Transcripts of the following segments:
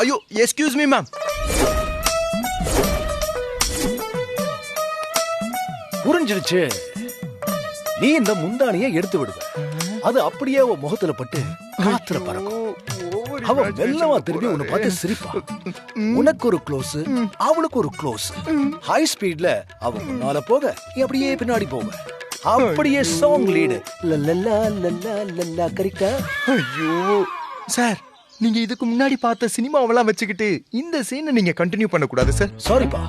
ஐயோ excuse me ma'am. புரிஞ்சிருச்சு. நீ இந்த முந்தானியை எடுத்து விடுவ, அது அப்படியே அவ முகத்துல பட்டு காத்துல பறக்கும். அவ மெல்லமா திரும்பி உன்னை பார்த்து சிரிப்பா. உனக்கு ஒரு க்ளோஸ், அவளுக்கு ஒரு க்ளோஸ். ஹை ஸ்பீட்ல அவ முன்னால போக, நீ அப்படியே பின்னாடி போவ. அப்படியே சாங் லீடு லல்லா லல்லா லல்லா. கரெக்டா? ஐயோ சார், நீங்க இதுக்கு முன்னாடி பார்த்த சினிமாவெல்லாம் வச்சுக்கிட்டு இந்த சீனை நீங்க கண்டினியூ பண்ண கூடாது சார். சாரிப்பா,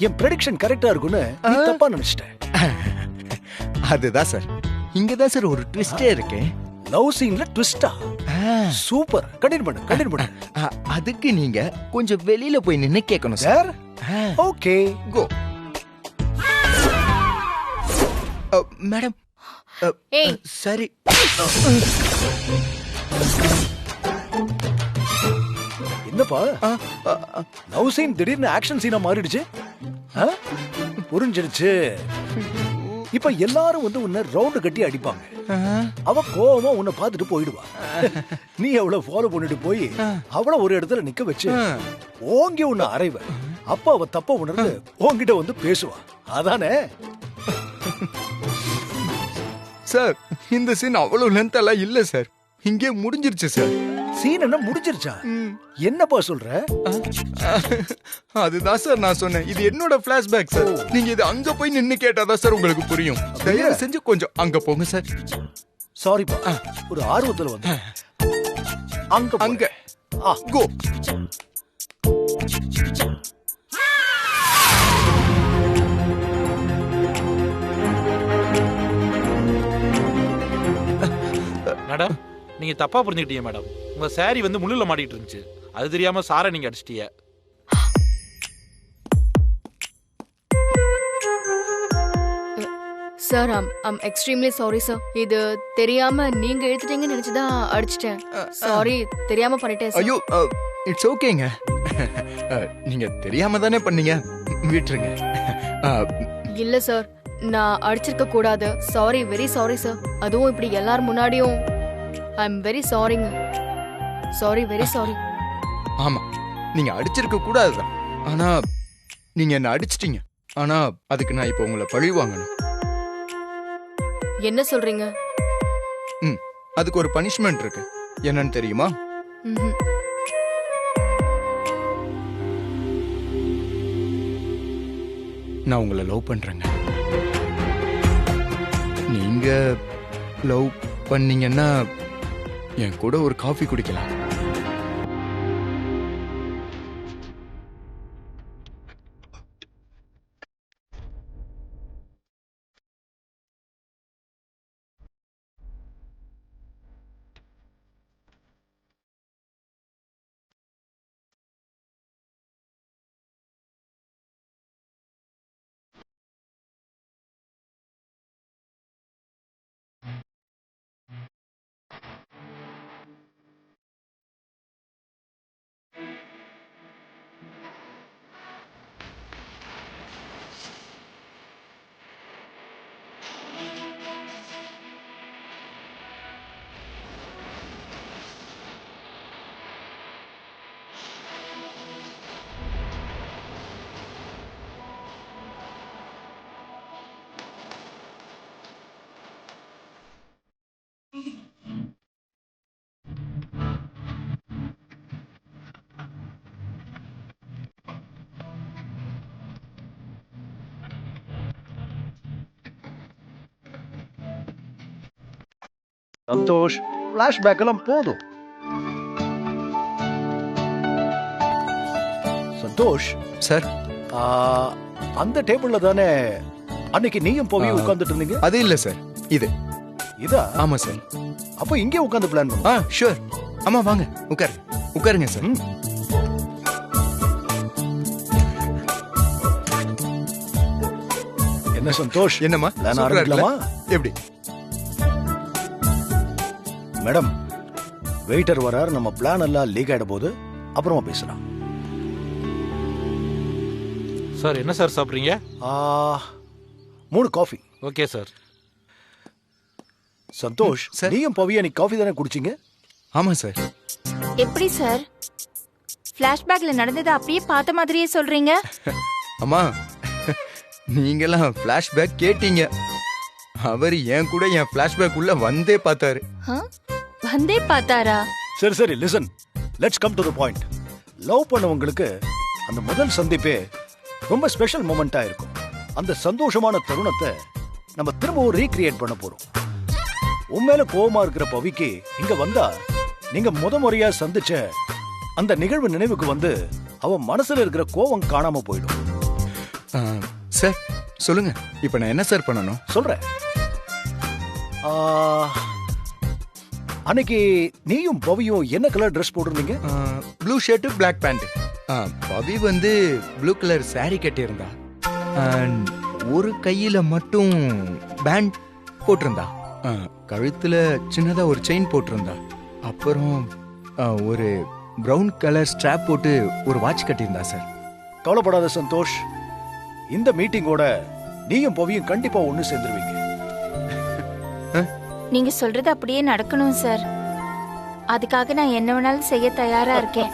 என் ப்ரெடிக்ஷன் கரெக்டா இருக்குன்னு நீ தப்பா நினைச்சிட்டேன். அதுதான் சார், இங்கதான் சார் ஒரு ட்விஸ்டே இருக்கு. லவ் சீன்ல ட்விஸ்டா? சூப்பர், கண்டினியூ பண்ணு, கண்டினியூ பண்ணு. அதுக்கு நீங்க கொஞ்சம் வெளியில போய் நின்னு கேட்கணும் சார். ஓகே, கோ. மேடம். ஏய், சரி. என்னப்பா லவ் சீன் திடீர்னு ஆக்ஷன் சீனா மாறிடுச்சு? புரிஞ்சிடுச்சு. இப்ப எல்லாரும் வந்து உன்னை ரவுண்டு கட்டி அடிப்பாங்க. அவ கோவமா உன்னை பார்த்துட்டு போயிடுவா. நீ அவளை ஃபாலோ பண்ணிட்டு போய் அவளை ஒரு இடத்துல நிக்க வச்சு ஓங்கி உன்னை அறைவ. அப்ப அவ தப்ப உணர்ந்து உன்கிட்ட வந்து பேசுவா. அதானே? சார், இந்த சீன் அவ்வளவு லென்த் எல்லாம் இல்ல சார், இங்கே முடிஞ்சிருச்சு சார். சீன் என்ன முடிஞ்சிருச்சா? என்னப்பா சொல்ற? அதுதான் சார் நான் சொன்னேன், இது என்னோட பிளாஷ்பேக் சார். நீங்க இது அங்க போய் நின்னு கேட்டாதான் சார் உங்களுக்கு புரியும். தயவு செஞ்சு கொஞ்சம் அங்க போங்க சார். சாரிப்பா, ஒரு ஆர்வத்துல வந்து அங்க அங்க கோ. மேடம், நீங்க தப்பா புரிஞ்சுக்கிட்டீங்க மேடம். உங்க சாரி வந்து முள்ளுல மாட்டிட்டு இருந்துச்சு, அது தெரியாம சாரை நீங்க அடிச்சிட்டீங்க. Sir, I'm extremely sorry sir. இது தெரியாம நீங்க எழுத்துட்டீங்கன்னு நினைச்சுதான் அடிச்சிட்டேன். சாரி, தெரியாம பண்ணிட்டேன். ஐயோ, இட்ஸ் ஓகேங்க. நீங்க தெரியாம தானே பண்ணீங்க, விட்டுருங்க. இல்ல சார், நான் அடிச்சிருக்க கூடாது. Sorry, very sorry sir. அதுவும் இப்படி எல்லாரும் முன்னாடியும். ஐ எம் வெரி சாரிங்க. Sorry, very sorry. ஆமா, நீங்க அடிச்சிருக்க கூடாதுதான். ஆனா நீங்க என்ன அடிச்சிட்டீங்க. ஆனா அதுக்கு நான் இப்ப உங்களை பழி வாங்கணும். என்ன சொல்றீங்க? அதுக்கு ஒரு பனிஷ்மெண்ட் இருக்கு. என்னன்னு தெரியுமா? நான் உங்களை லவ் பண்றேங்க. நீங்க லவ் பண்ணீங்கன்னா என் கூட ஒரு காஃபி குடிக்கலாம். சந்தோஷ், பிளாஷ்பேக் எல்லாம் போதும். சந்தோஷ் சார், அந்த டேபிள்ல தானே அன்னைக்கு நீயும் போய் உட்கார்ந்துட்டு இருந்தீங்க? அது இல்ல சார், இது. இதா? ஆமா சார். அப்ப இங்கே உட்கார்ந்து பிளான் பண்ணுவோம். ஷூர். ஆமா, வாங்க உட்காருங்க சார். என்ன சந்தோஷ், என்னம்மா பிளான் ஆரம்பிக்கலாமா? எப்படி? மேடம், வெயிட்டர் வரார். நம்ம பிளான் எல்லாம் லீக் ஆயிட போது அப்புறமா பேசலாம். சார், என்ன சார் சாப்பிட்றீங்க? 3 காஃபி. Okay sir. சந்தோஷ், நீயும் பவியா நீ காஃபி தானே குடிச்சீங்க? ஆமா சார். எப்படி சார்? பிளாஷ்பேக்ல நடந்தது அப்படியே பார்த்த மாதிரியே சொல்றீங்க. அம்மா நீங்கெல்லாம் ஃபிளாஷ்பேக் கேட்டீங்க. அவர் என் கூட என் ஃபிளாஷ்பேக் உள்ள வந்தே பார்த்தாரு. ஆ? வந்தே பார்த்தாரா? சரி சரி, listen, let's come to the point. Love பண்ணவங்களுக்கு அந்த முதல் சந்திப்பே ரொம்ப ஸ்பெஷல் மொமெண்டா இருக்கும். அந்த சந்தோஷமான தருணத்தை நம்ம திரும்பவும் ரீக்ரியேட் பண்ண போறோம். உண்மையில கோவமா இருக்கிற பவிக்கு இங்க வந்தா நீங்க முறையா சந்திச்ச அந்த நிகழ்வு நினைவுக்கு வந்து அவ மனசுல இருக்கிற கோவம் காணாம போயிடும். சார் சொல்லுங்க, இப்ப நான் என்ன சார் பண்ணணும்? சொல்றேன். அன்னைக்கு நீயும் பவியும் என்ன கலர் ட்ரெஸ் போட்டிருந்தீங்க? Blue shirt black pant. Pavi வந்து ப்ளூ கலர் saree கட்டியிருந்தா. And ஒரு கையில மட்டும் பேண்ட் போட்டிருந்தா. கழுத்துல சின்னதா ஒரு செயின் போட்டிருந்தா. அப்புறம் ஒரு பிரவுன் கலர் ஸ்ட்ராப் போட்டு ஒரு வாட்ச் கட்டியிருந்தா சார். கவலைப்படாத சந்தோஷ், இந்த மீட்டிங்கோட நீயும் பவியும் கண்டிப்பா ஒண்ணு சேர்ந்துருவீங்க. நீங்க சொல்றது அப்படியே நடக்கணும் சார். அதுக்காக நான் என்ன வேணாலும் செய்ய தயாரா இருக்கேன்.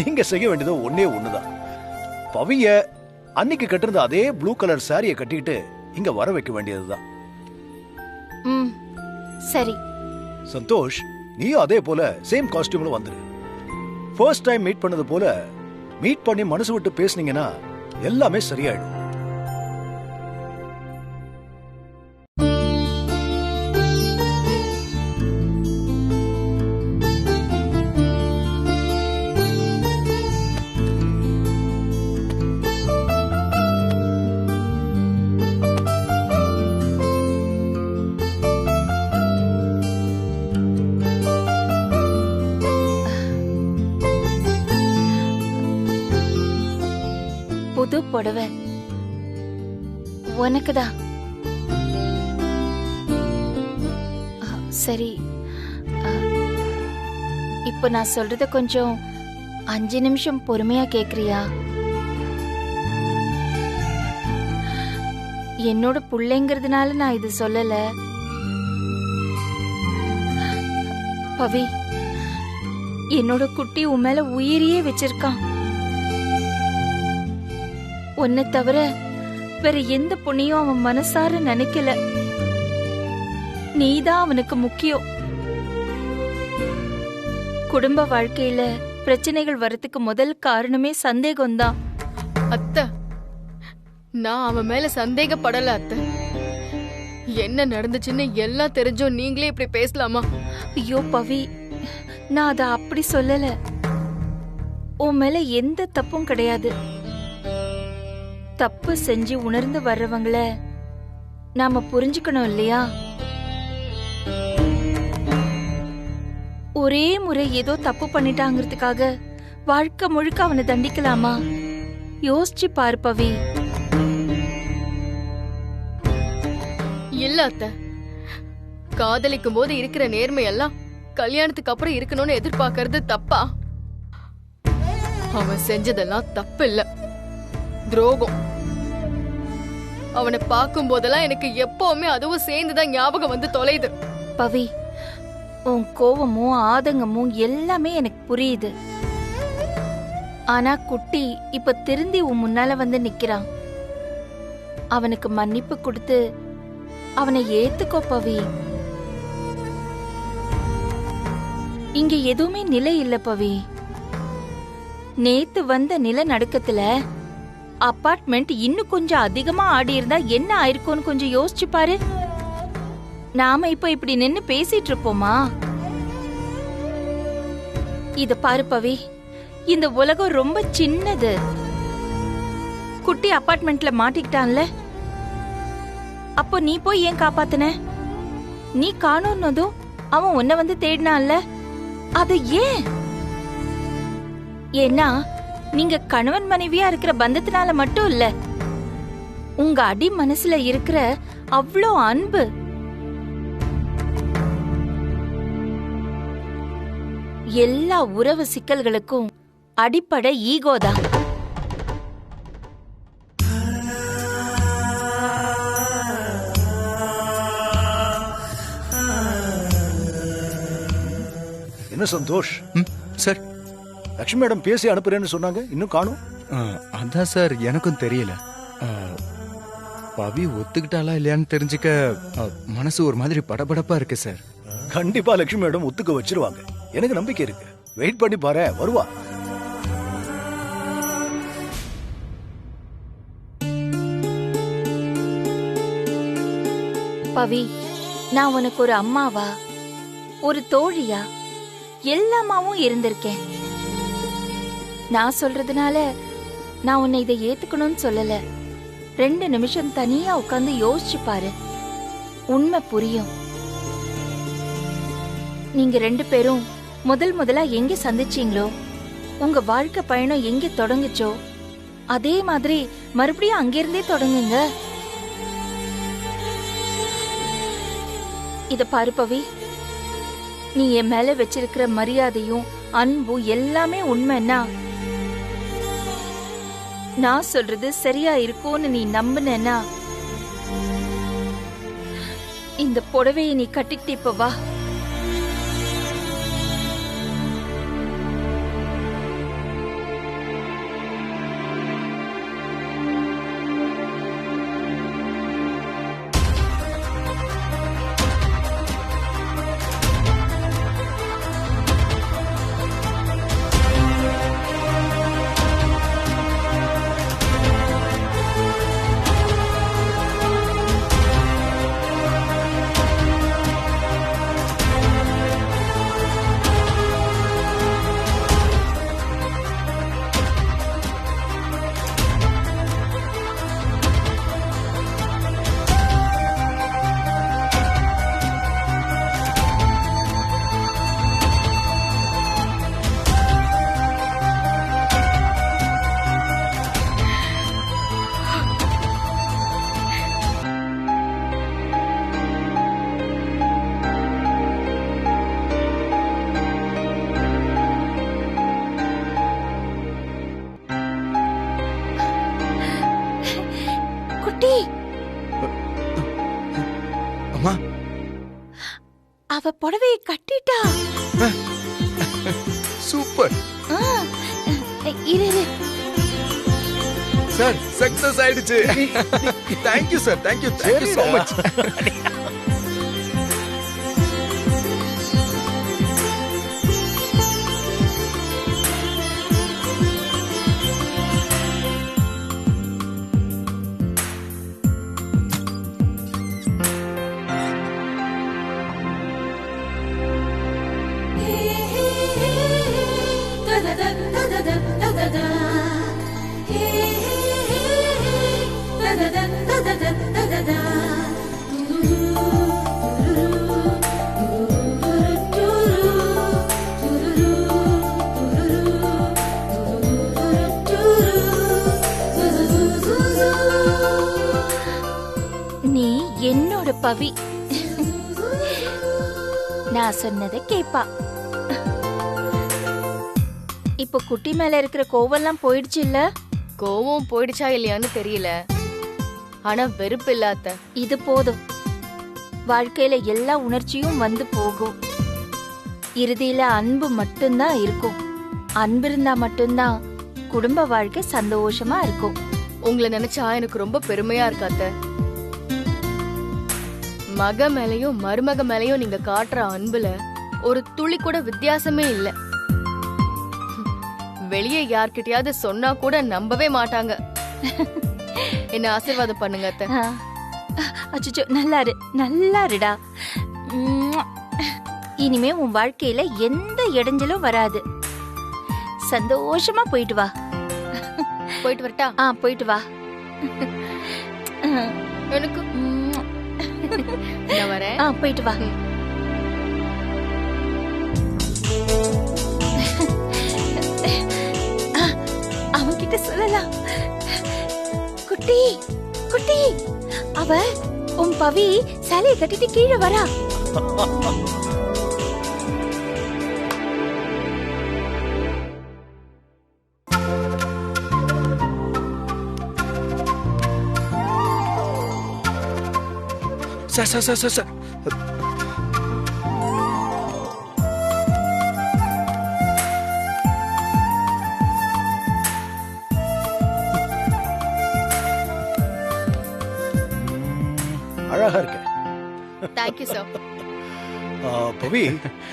நீங்க செய்ய வேண்டியது ஒன்னே ஒண்ணுதான். பவிய அன்னைக்கு கட்டிருந்த அதே ப்ளூ கலர் சாரியை கட்டிட்டு இங்க வர வைக்க வேண்டியதுதான். ம், சரி. சந்தோஷ், நீயும் அதே போல சேம் காஸ்டியூம்ல வந்துரு. ஃபர்ஸ்ட் டைம் மீட் பண்ணது போல மீட் பண்ணி மனசு விட்டு பேசுனீங்கன்னா எல்லாமே சரியாயிடும். புது புடவை உனக்குதான். சரி, இப்போ நான் சொல்றத கொஞ்சம் 5 நிமிஷம் பொறுமையா கேக்குறியா? என்னோட புள்ளைங்கிறதுனால நான் இது சொல்லல பவி. என்னோட குட்டி உன் மேல உயிரியே வச்சிருக்கான். உன்னை தவிர வேற எந்த பொண்ணையும் அவன் மனசார நினைக்கல. நீதான் அவனுக்கு முக்கியம். குடும்ப வாழ்க்கையில பிரச்சனைகள் வரதுக்கு முதல் காரணமே சந்தேகம்தான். அத்தை, நான் அவன் மேல சந்தேகப்படல அத்தை. என்ன நடந்துச்சுன்னு எல்லாம் தெரிஞ்சும் நீங்களே இப்படி பேசலாமா? ஐயோ பவி, நான் அத அப்படி சொல்லல. உன் மேல எந்த தப்பும் கிடையாது. தப்பு செஞ்சு உணர்ந்து வர்றவங்கள நாம புரிஞ்சுக்கணும் இல்லையா? ஒரே முறை ஏதோ தப்பு பண்ணிட்டாங்கிறதுக்காக வாழ்க்கை முழுக்க அவனை தண்டிக்கலாமா? யோசிச்சு பாரு பவி. இல்ல அத்தை, காதலிக்கும் போது இருக்கிற நேர்மையெல்லாம் கல்யாணத்துக்கு அப்புறம் இருக்கணும்னு எதிர்பார்க்கறது தப்பா? அவன் செஞ்சதெல்லாம் தப்பு இல்ல, துரோகம். அவனை பார்க்கும் போதெல்லாம் எனக்கு எப்பவுமே அதுவும் சேர்ந்துதான் ஞாபகம் வந்து தொலைது. பவி, உன் கோவமும் ஆதங்கமும் எல்லாமே எனக்கு புரியுது. ஆனா குட்டி இப்ப திருந்தி உன் முன்னால வந்து நிக்கிறான். அவனுக்கு மன்னிப்பு கொடுத்து அவனை ஏத்துக்கோ பவி. இங்க எதுவுமே நிலை இல்ல பவி. நேத்து வந்த நிலநடுக்கத்துல அபார்ட்மெண்ட் இன்னும் கொஞ்சம் அதிகமா ஆடி இருந்தா என்ன ஆயிருக்கும்னு கொஞ்சம் யோசிச்சு பாரு. நாம இப்ப இப்படி நின்னு பேசிட்டு இருப்போமா? இத பாரு பவி, இந்த உலகம் ரொம்ப சின்னது. குட்டி அபார்ட்மெண்ட்ல மாட்டிக்கிட்டான்ல, அப்போ நீ போய் ஏன் காப்பாத்துன? நீ காணோன்னதும் அவன் உன்னை வந்து தேடினான்ல, அது ஏன்? ஏன்னா நீங்க கணவன் மனைவியா இருக்கிற பந்தத்தினால மட்டும் இல்ல, உங்க அடி மனசுல இருக்கிற அவ்வளோ அன்பு. எல்லா உறவு சிக்கல்களுக்கும் அடிப்படை ஈகோதான். என்ன சந்தோஷ், சார் லட்சுமி மேடம் பேசி அனுப்புறேன்னு சொன்னாங்க, இன்னும் காணும். அதான் சார் எனக்கும் தெரியல. பவி ஒத்துக்கிட்டாளா இல்லையான்னு தெரிஞ்சுக்க மனசு ஒரு மாதிரி படபடப்பா இருக்கு சார். கண்டிப்பா லட்சுமி மேடம் ஒத்துக்க வச்சிருவாங்க, எனக்கு நம்பிக்கை இருக்கு. வெயிட் பண்ணி பாரு, வருவா. பவி, நான் உனக்கு ஒரு அம்மாவா, ஒரு தோழியா, எல்லாமாவும் இருந்திருக்கேன். நான் சொல்றதுனால நான் உன்னை இதை ஏத்துக்கணும்னு சொல்லல. 2 நிமிஷம் தனியா உட்கார்ந்து யோசிச்சு பாரு, உண்மை புரியும். நீங்க 2 பேரும் முதலா எங்க சந்திச்சீங்களோ, உங்க வாழ்க்கை பயணம் எங்க தொடங்குச்சோ, அதே மாதிரி மறுபடியும் அங்கிருந்தே தொடங்குங்க. இத பாரு பவி, நீ என் மேல வச்சிருக்கிற மரியாதையும் அன்பும் எல்லாமே உண்மைன்னா, நான் சொல்றது சரியா இருக்கும்னு நீ நம்பினா, இந்த புடவையை நீ கட்டிக்கிட்டு இப்ப வா. அம்மா, அவ புடவையை கட்டிட்டா. சூப்பர் இரு. சார், சக்சஸ் ஆயிடுச்சு. Thank you sir, thank you so much. நீ என்னோட பவி, நான் சொன்னதை கேப்பா. இப்ப குட்டி மேல இருக்கிற கோவம்லாம் போயிடுச்சு இல்ல? கோவம் போயிடுச்சா இல்லையான்னு தெரியல, ஆனா வெறுப்பு இல்லாத. இது போதும். வாழ்க்கையில எல்லா உணர்ச்சியும் வந்து போகும். இறுதியில அன்பு மட்டும்தான் இருக்கும். அன்பு இருந்தா மட்டும்தான் குடும்ப வாழ்க்கை சந்தோஷமா இருக்கும். உங்களை நினைச்சா எனக்கு ரொம்ப பெருமையா இருக்காத்த. மக மேலயும் மருமக மேலயும் நீங்க காட்டுற அன்புல ஒரு துளி கூட வித்தியாசமே இல்ல. வெளியே யார்கிட்டயாவது சொன்னா கூட நம்பவே மாட்டாங்க. என்ன ஆசீர்வாதம் பண்ணுங்க அத்தை. அச்சோ, நல்லா இருடா. இனிமே உன் வாழ்க்கையில எந்த இடைஞ்சலும் வராது. சந்தோஷமா போயிட்டு வா. போயிட்டு வரட்டா? போயிட்டு வா. எனக்கு நான் வரேன். போயிட்டு வா. அவன்கிட்ட சொல்லலாம். குட்டி குட்டி, அவ உன் பவி சேலையை கட்டிட்டு கீழே வரா. Sir, thank you sir. பவி,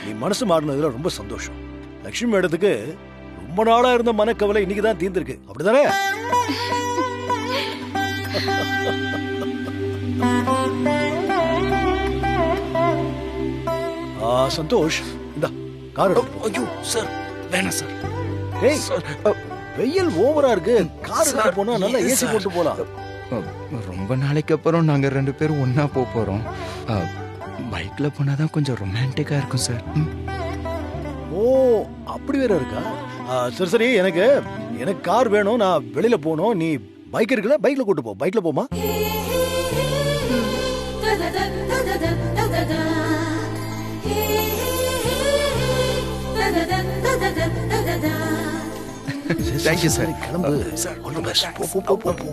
நீ மனசு மாறினதுல ரொம்ப சந்தோஷம். லட்சுமி மேடத்துக்கு ரொம்ப நாளா இருந்த மனக்கவலை இன்னைக்கு தான் தீர்ந்திருக்கு, அப்படிதானே? சந்தோஷ், இந்த கார் ஐயோ சார், வேணாம் சார். ஏய், வெயில் ஓவரா இருக்கு, கார் எடுத்து போனா நல்லா ஏசி போட்டு போலாம். ரொம்ப நாளைக்கு அப்புறம் நாங்க 2 பேரும் ஒண்ணா போறோம். பைக்ல போனாதான் கொஞ்சம் ரொமான்டிக்கா இருக்கும் சார். ஓ, அப்படி வேற இருக்கா? சரி சரி, எனக்கு கார் வேணும், நான் வெளியில போகணும். நீ பைக் இருக்குல்ல, பைக்ல கூட்டு போ. பைக்ல போமா? Thank you sir. கிளம்பு சார். போ போ போ போ போ.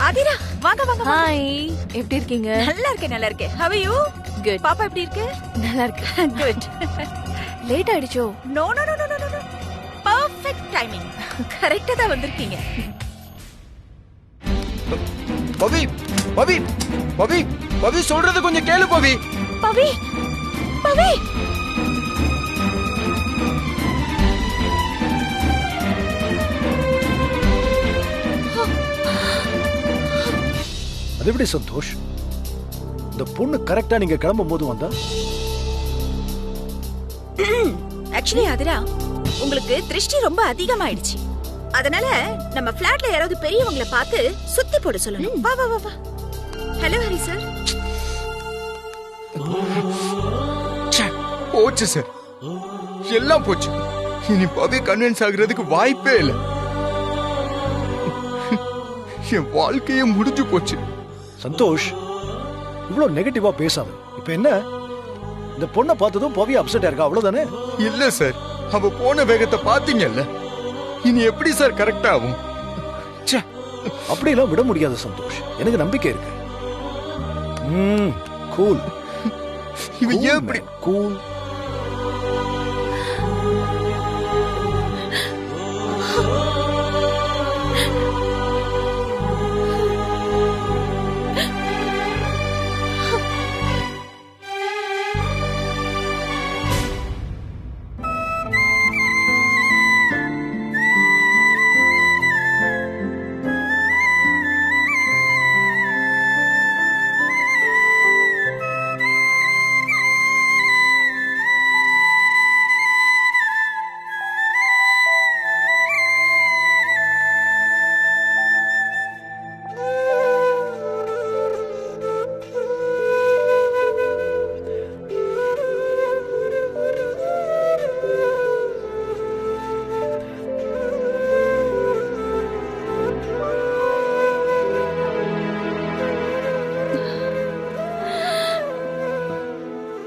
ஆதிரா, வாங்க வாங்க. ஹாய், எப்படி இருக்கீங்க? நல்லா இருக்கேன். How are you? Good. பாப்பா எப்படி இருக்கு? நல்லா இருக்கு. Good. லேட் ஆயிடுச்சோ? No. Perfect timing. கரெக்ட்டா தான் வந்திருக்கீங்க. பவி பவி பவி பவி சொல்றது கொஞ்சம் கேளு பவி. பவி. அது எப்படி சந்தோஷ்? இந்த பொண்ணு கரெக்டா நீங்க கிளம்பும் போது வந்தா? ஆக்சுவலி ஆதிரா, உங்களுக்கு திருஷ்டி ரொம்ப அதிகமாயிடுச்சு. அதனால நம்ம ஃபிளாட்ல யாராவது பெரியவங்கள பார்த்து சுத்தி போட சொல்லணும். வா. Hello Hari sir. போச்சு சார், எல்லாம் போச்சு. இனி பவி கன்வின்ஸ் ஆகுறதுக்கு வாய்ப்பே இல்லை. என் வாழ்க்கையே முடிஞ்சு போச்சு. சந்தோஷ், இவ்வளவு நெகட்டிவா பேசாத. இப்ப என்ன, இந்த பொண்ணை பார்த்ததும் பவி அப்செட்டா இருக்கா, அவ்வளவுதானே? இல்ல சார், அவ போன வேகத்தை பாத்தீங்கல்ல. இனி எப்படி சார் கரெக்ட் ஆகும்? அப்படியெல்லாம் விட முடியாது சந்தோஷ், எனக்கு நம்பிக்கை இருக்கு. கூல். இவன் ஏன் இப்படி கூல்?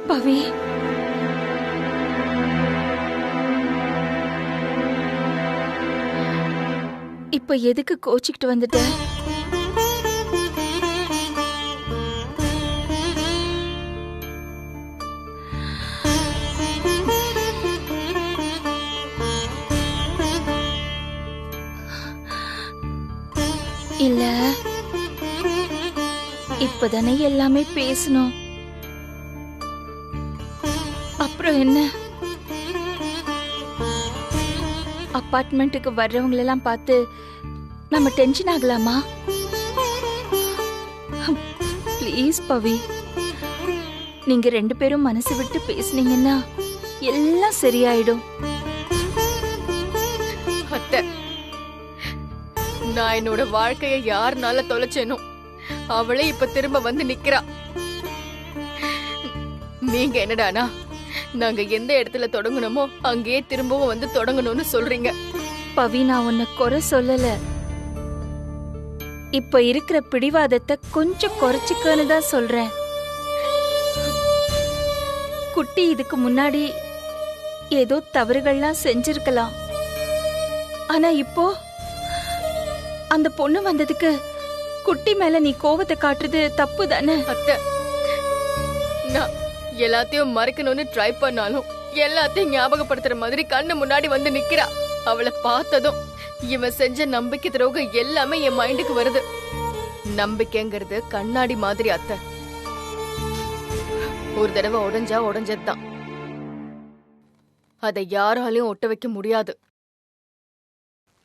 பவி, இப்ப எதுக்கு கோச்சிக்கிட்டு வந்துட்ட? இல்ல, இப்பதானே எல்லாமே பேசணும். அப்புறம் என்ன? அபார்ட்மெண்ட்டுக்கு வர்றவங்களெல்லாம் பார்த்து நம்ம டென்ஷன் ஆகலாமா? ப்ளீஸ் பவி, நீங்க 2 பேரும் மனசு விட்டு பேசுனீங்கன்னா எல்லாம் சரியாயிடும். அத்தை, நான் என்னோட வாழ்க்கைய யாருனால தொலைச்சேனோ அவளே இப்ப திரும்ப வந்து நிக்கிறா. நீங்க என்னடானா நாங்க எந்த இடத்துல தொடங்கணுமோ அங்கேயே திரும்பவும் வந்து தொடங்கணும்னு சொல்றீங்க. பவி, நான் உன்னை குறை சொல்லல. இப்ப இருக்கிற பிடிவாதத்தை கொஞ்சம் குறைச்சிக்கன்னு தான் சொல்றேன். குட்டி இதுக்கு முன்னாடி ஏதோ தவறுகள்லாம் செஞ்சிருக்கலாம். ஆனா இப்போ அந்த பொண்ணு வந்ததுக்கு குட்டி மேல நீ கோவத்தை காட்டுறது தப்பு தானே? அத்தை, நான் எல்லாத்தையும் மறைக்கணும்னு ட்ரை பண்ணாலும் எல்லாத்தையும் ஞாபகப்படுத்துற மாதிரி கண்ணு முன்னாடி வந்து நிக்கிறா. அவளை பார்த்ததும் இவன் செஞ்ச நம்பிக்கை துரோகம் எல்லாமே என் மைண்டுக்கு வருது. நம்பிக்கைங்கிறது கண்ணாடி மாதிரி அத்தை. ஒரு தடவை உடைஞ்சா உடைஞ்சதுதான். அதை யாராலையும் ஒட்ட வைக்க முடியாது.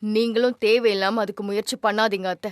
நீங்களும் தேவையில்லாம அதுக்கு முயற்சி பண்ணாதீங்க அத்தை.